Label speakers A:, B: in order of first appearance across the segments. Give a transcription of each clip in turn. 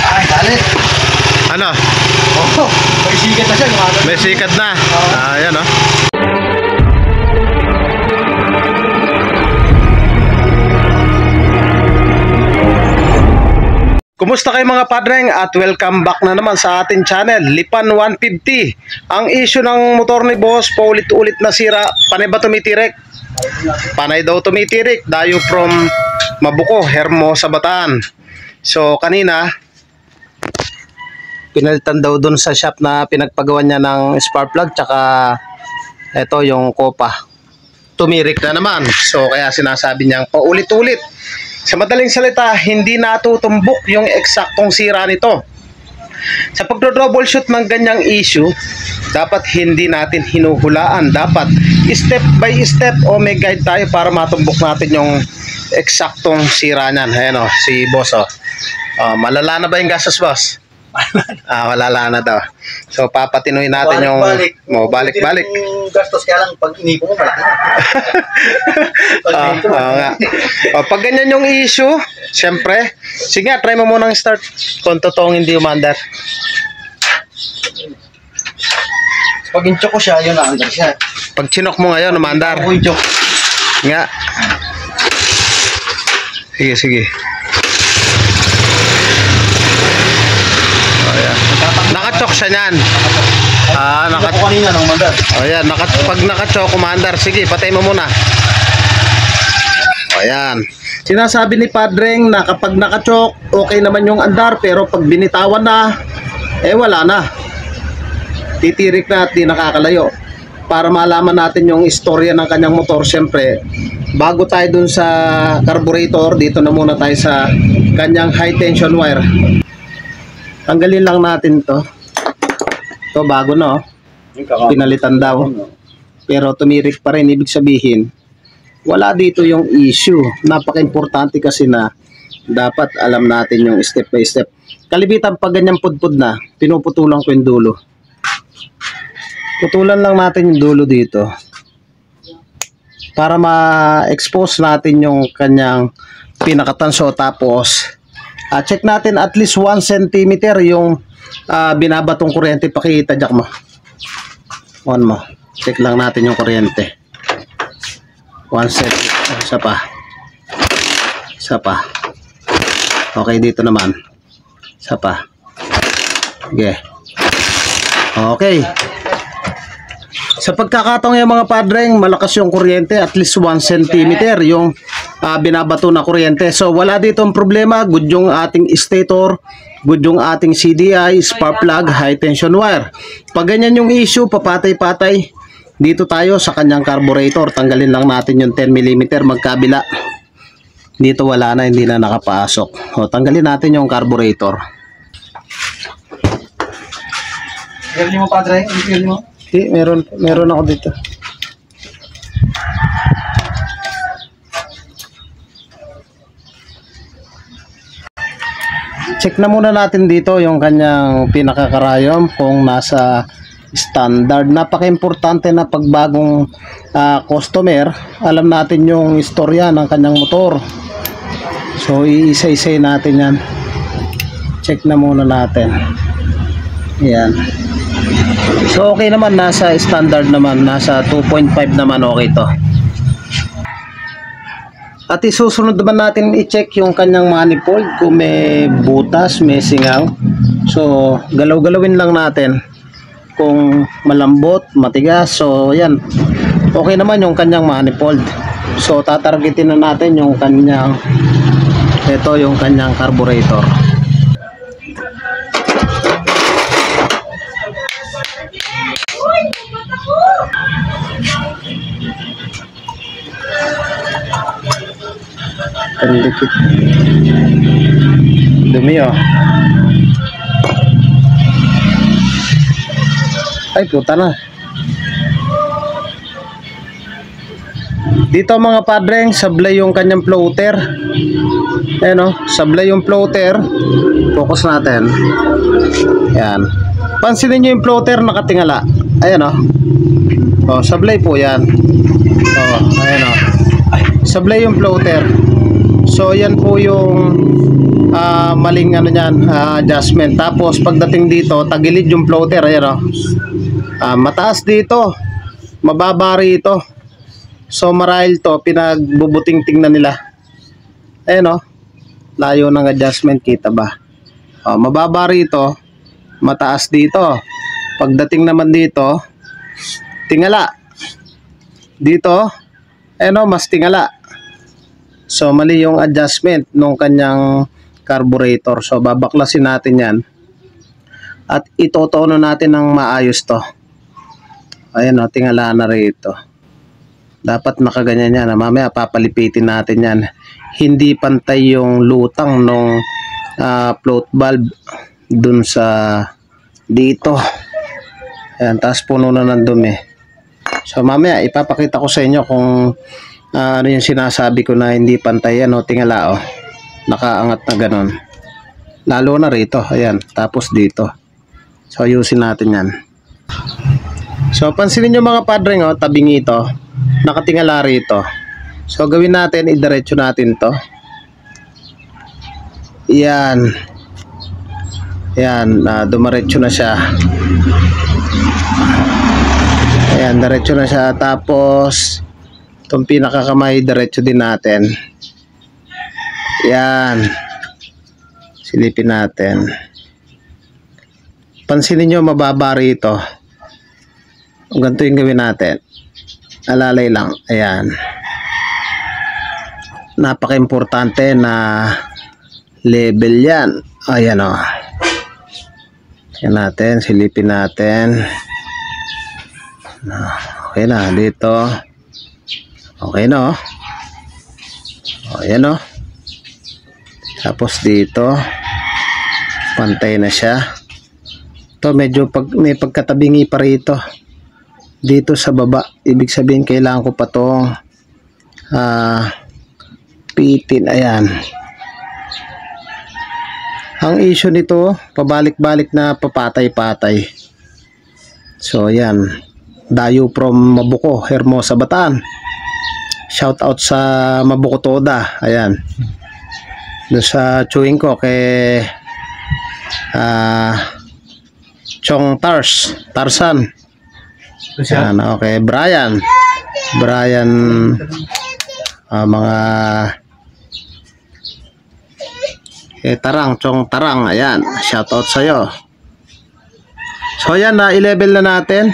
A: Ay, dali.
B: Ano?
A: Oh, may sikat na siya.
B: May sikat na. Ayan o. Kumusta kayo mga padreng at welcome back na naman sa ating channel, Lipan 150. Ang issue ng motor ni boss, paulit-ulit na sira. Panay ba tumitirik? Panay daw tumitirik. Dayo from Mabuko, Hermosa, Bataan. So kanina, pinalitan daw dun sa shop na pinagpagawa niya ng spark plug. Tsaka ito yung kopa. Tumirik na naman. So kaya sinasabi niyang paulit-ulit. Sa madaling salita, hindi natutumbok yung eksaktong sira nito. Sa pagdo-troubleshoot ng ganyang issue, dapat hindi natin hinuhulaan. Dapat step by step o may guide tayo para matumbok natin yung eksaktong sira niyan. Ayan o, si boss o. Malala na ba yung gastos, boss? Malala na daw. So papatinuin natin yung balik-balik.
A: Yung gastos kaya lang pag inipo mo malaki na.
B: Pag ganyan yung issue, syempre, sige nga, try mo munang start kung totoong hindi umandar.
A: Pag inchok ko siya, yun naandar siya.
B: Pag chinok mo ngayon, umandar.
A: Pag inchok.
B: Nga. Sige. Nakachok siya niyan.
A: Nakachok kanina ng mandar.
B: Ayan, pag nakachok, umandar. Sige, patay mo muna. Ayan. Sinasabi ni Padreng na kapag nakachok, okay naman yung andar. Pero pag binitawan na, wala na. Titirik na at di nakakalayo. Para malaman natin yung istorya ng kanyang motor, syempre, bago tayo dun sa carburetor, dito na muna tayo sa kanyang high tension wire. Tanggalin lang natin to. Ito bago na, pinalitan daw. Pero tumirik pa rin. Ibig sabihin, wala dito yung issue. Napaka-importante kasi na dapat alam natin yung step by step. Kalibitan pag ganyang pudpud na, pinuputulan ko yung dulo. Putulan lang natin yung dulo dito. Para ma-expose natin yung kanyang pinakatanso. Tapos check natin at least 1 cm yung binabatong kuryente. Pakita jack mo. On mo. Check lang natin yung kuryente. 1 cm. Isa pa. Okay, dito naman. Isa pa. Okay. Sa pagkakataong yung mga padreng, malakas yung kuryente, at least 1 cm yung binabato na kuryente. So wala dito ang problema. Good yung ating stator, good yung ating CDI, spark plug, high tension wire. Pag ganyan yung issue, papatay-patay, dito tayo sa kanyang carburetor. Tanggalin lang natin yung 10 mm magkabila. Dito wala na, hindi na nakapasok. O, tanggalin natin yung carburetor.
A: Meron mo, padre? Meron mo?
B: Meron ako dito. Check na muna natin dito yung kanyang pinakakarayom kung nasa standard. Napaka-importante na pag bagong customer, alam natin yung istorya ng kanyang motor. So iisa-isay natin yan. Check na muna natin. Ayan. So okay naman, nasa standard naman, nasa 2.5 naman, okay to. At isusunod naman natin i-check yung kanyang manifold kung may butas, may singaw. So galaw-galawin lang natin kung malambot, matigas. So yan, okay naman yung kanyang manifold. So tatargetin na natin yung kanyang, ito yung kanyang carburetor. Pendikit. Dumi oh. Ay puta na. Dito mga padreng, sablay yung kanyang floater. Ayan oh, sablay yung floater. Focus natin. Yan. Pansinin nyo yung floater nakatingala. Ayan oh. Oh, sablay po yan. Oh, ayan oh. sablay yung floater. So yan po yung maling ano niyan, adjustment. Tapos pagdating dito, tagilid yung floater, ayan mataas dito, mababa rito. So marahil to pinagbubuting-ting na nila. Ayan layo ng adjustment, kita ba? Mababa rito, mataas dito. Pagdating naman dito, tingala. Dito, mas tingala. So mali yung adjustment nung kanyang carburetor. So babaklasin natin yan. At itotono natin ng maayos to. Ayan tingala na rito. Dapat nakaganyan yan. Mamaya papalipitin natin yan. Hindi pantay yung lutang nung float valve dun sa dito. Ayan, taas puno na ng dumi. So mamaya ipapakita ko sa inyo kung ano yung sinasabi ko na hindi pantay. Tingala nakaangat na ganon. Lalo na rito. Ayan, tapos dito. So ayusin natin yan. So pansinin nyo mga padre, tabing ito, nakatingala rito. So gawin natin, idiretso natin to. Yan. Yan, dumiretso na siya. Ayan, diretso na siya. Tapos itong pinakakamay, diretso din natin. Yan. Silipin natin. Pansinin nyo, mababa rito. Ganito yung gawin natin. Alalay lang. Ayan. Napaka-importante na level yan. Ayan Ayan natin. Silipin natin. Okay na. Dito. Okay na Ayan Tapos dito. Pantay na siya. Ito medyo may pagkatabingi pa rito. Dito sa baba. Ibig sabihin kailangan ko pa itong pitin. Ayan. Ang issue nito, pabalik-balik na papatay-patay. So ayan. Dayo from Mabuko, Hermosa, Bataan. Shout out sa Mabuko Toda. Ayan. Doon sa chewing ko kay Chong Tarsan. Ayan, okay, Brian, mga Chong Tarang, ayan, shout out sa'yo. So ayan, i-level na natin.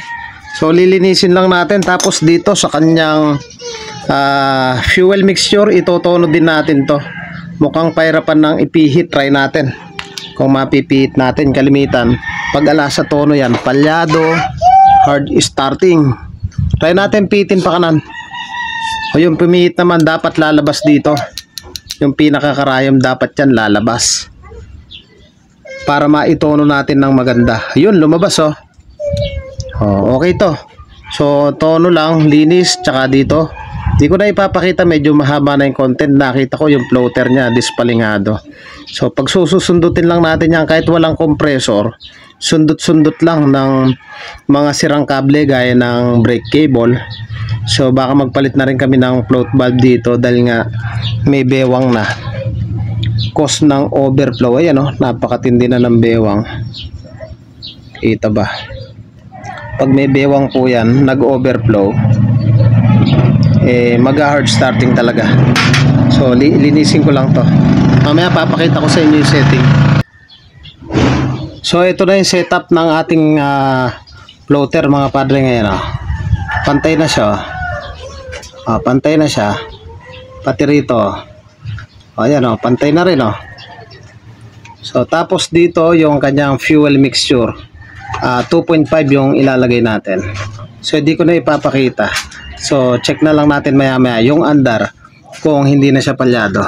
B: So lilinisin lang natin. Tapos dito sa kanyang fuel mixture, itotono din natin to. Mukhang pahirapan ng ipihit. Try natin kung mapipihit natin. Kalimitan pag alasa tono yan, palyado, hard starting. Try natin pihitin pa kanan. O yung pumihit naman, dapat lalabas dito. Yung pinakakarayom dapat yan lalabas para maitono natin ng maganda. Yun, lumabas okay to. So tono lang, linis. Tsaka dito di ko na ipapakita, medyo mahaba na yung content. Nakita ko yung floater nya dispalingado. So pag susundutin lang natin yan, kahit walang compressor, sundot-sundot lang ng mga sirang kable gaya ng brake cable. So baka magpalit na rin kami ng float valve dito dahil nga may bewang na. Cause ng overflow. Ayan napakatindi na ng bewang. Kita ba? Pag may bewang po yan, nag-overflow, mag-hard starting talaga. So linisin ko lang to. Mamaya papakita ko sa inyo yung setting. So ito na yung setup ng ating floater mga padre ngayon. Pantay na siya. Pantay na siya. Pati rito. Ayan pantay na rin So tapos dito yung kanyang fuel mixture. 2.5 yung ilalagay natin. So hindi ko na ipapakita. So check na lang natin maya maya yung andar kung hindi na siya palyado.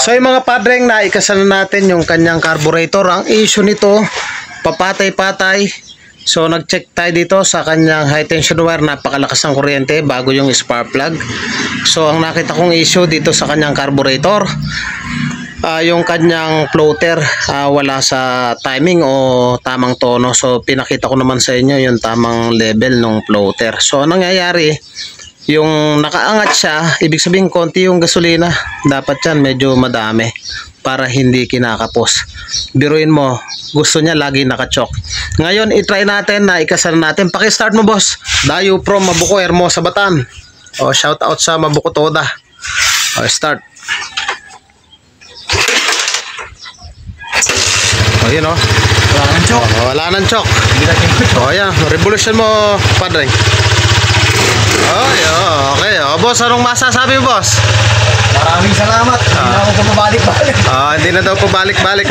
B: So yung mga padreng, naikasan na natin yung kanyang carburetor. Ang issue nito, papatay-patay. So nag-check tayo dito sa kanyang high tension wire. Napakalakas ng kuryente bago yung spark plug. So ang nakita kong issue dito sa kanyang carburetor, yung kanyang floater wala sa timing o tamang tono. So pinakita ko naman sa inyo yung tamang level ng floater. So anong nangyayari, yung nakaangat siya, ibig sabihin konti yung gasolina. Dapat yan medyo madami para hindi kinakapos. Biruin mo, gusto niya lagi nakachok. Ngayon i-try natin na ikasal natin. Paki-start mo boss. Dayo from Mabuco, Hermosa, Batan. O shout out sa Mabuco Toda. O start. O yun o.
A: Wala nang chok.
B: O, wala nang chok.
A: Hindi natin ko chok.
B: O yan, revolution mo padre. Okay. O boss, anong masasabi mo boss?
A: Maraming salamat. Hindi na ako pumabalik-balik.
B: Hindi na daw po balik-balik.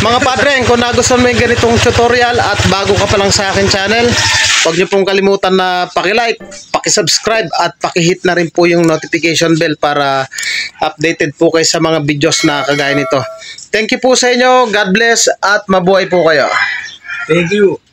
B: Mga padre, kung nagustuhan mo yung ganitong tutorial at bago ka pa lang sa akin channel, huwag niyo pong kalimutan na paki-like, paki-subscribe at paki-hit na rin po yung notification bell para updated po kayo sa mga videos na kagaya nito. Thank you po sa inyo. God bless at mabuhay po kayo.
A: Thank you.